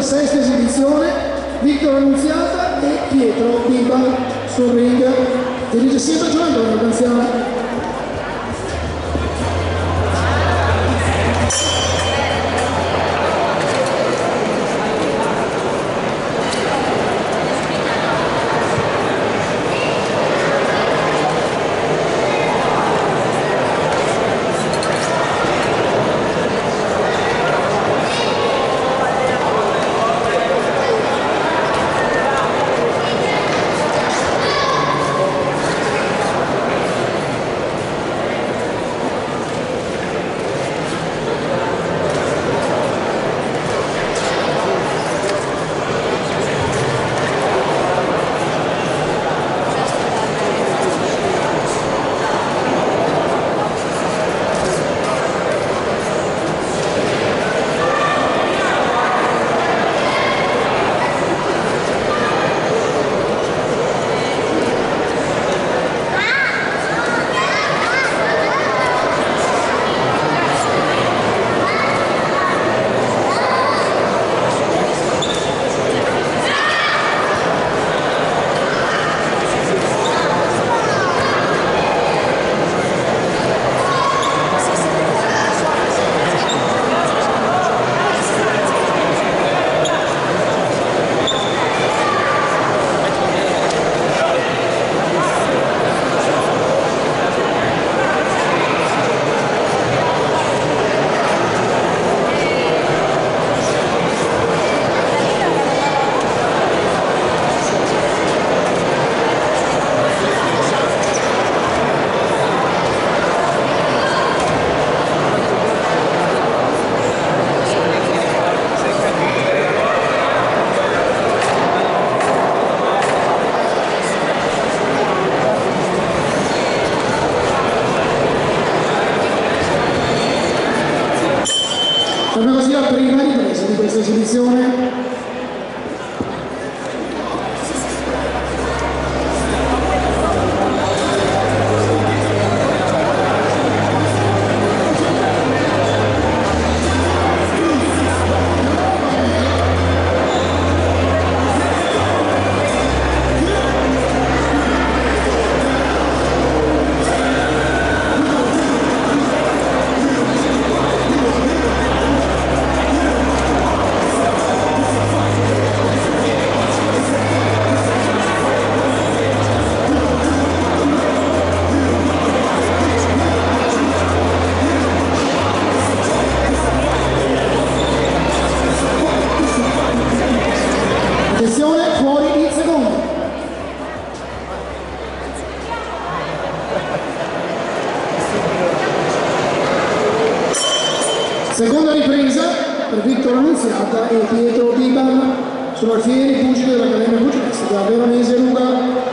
sesta esibizione, Victor Annunziata e Pietro Biban sul ring. Dirige sempre Giovanni Anziano. Proprio così la prima ripresa di questa esibizione. Seconda ripresa per Victor Annunziata e Pietro Biban, sono alfieri pugili dell'Accademia Pugilistica Veronese Ruga.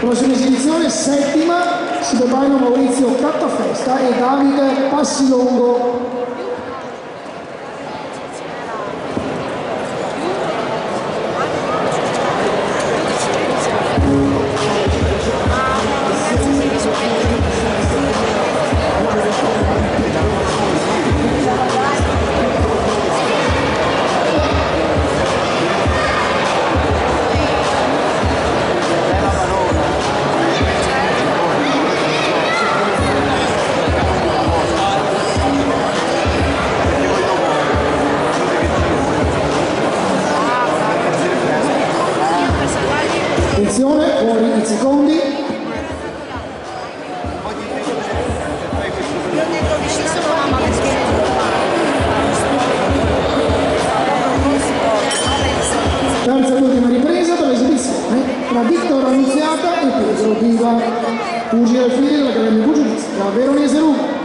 Prossima esibizione, settima, si preparano Maurizio Cattafesta e Davide Passilongo. Attenzione, fuori i secondi. Terza ed ultima ripresa per l'esibizione tra Vittorio Annunziata e Pietro Diva, pugile al fine dell'Accademia Pugilistica Veronese Ruga.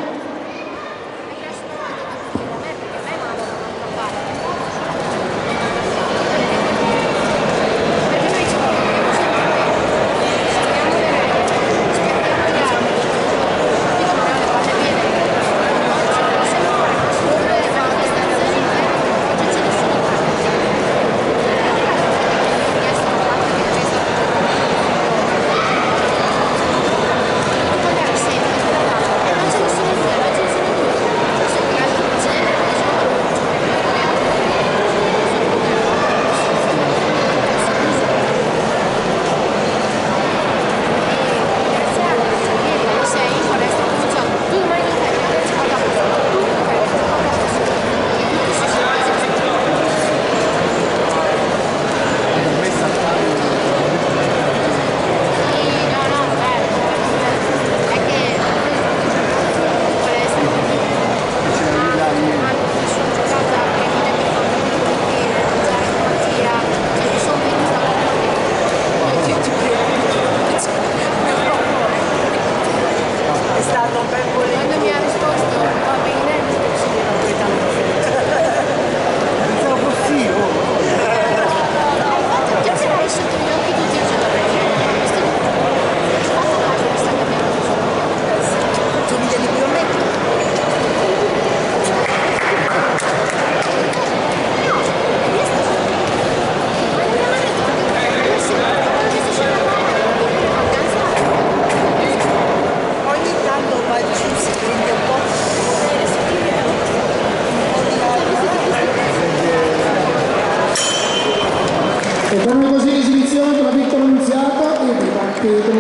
E torna così l'esibizione tra Vittorio Annunziata e Pietro.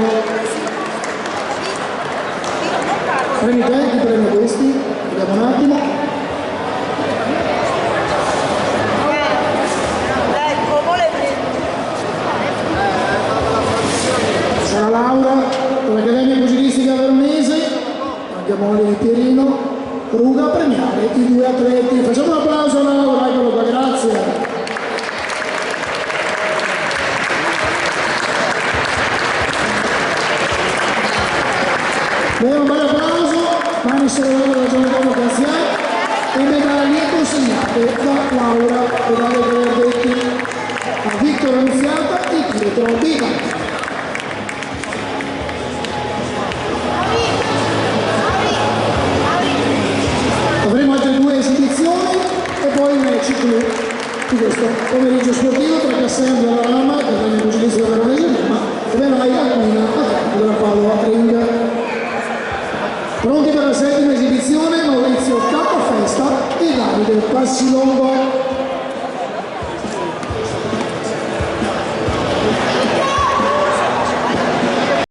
Premi te, chi preme questi? Vediamo un attimo. Sarà Laura dell'Accademia Pugilistica Veronese, andiamo di Pierino Ruga a premiare i due atleti. Facciamo un applauso a Laura, eccolo qua, grazie. Bene, un bel applauso, mani sollevate dalla Giovanni Cassiani e medaglie consegnate da Laura e dalle Verdetti a Vittorio Annunziata e Pietro Diva. Avremo altre due esibizioni e poi un ciclo di questo pomeriggio sportivo tra Cassandra e la Lama, che è il pugilistica veronese, ma vedrai Almina della Padova Ring. Pronti per la settima esibizione, Maurizio Cattafesta e Davide Passilongo.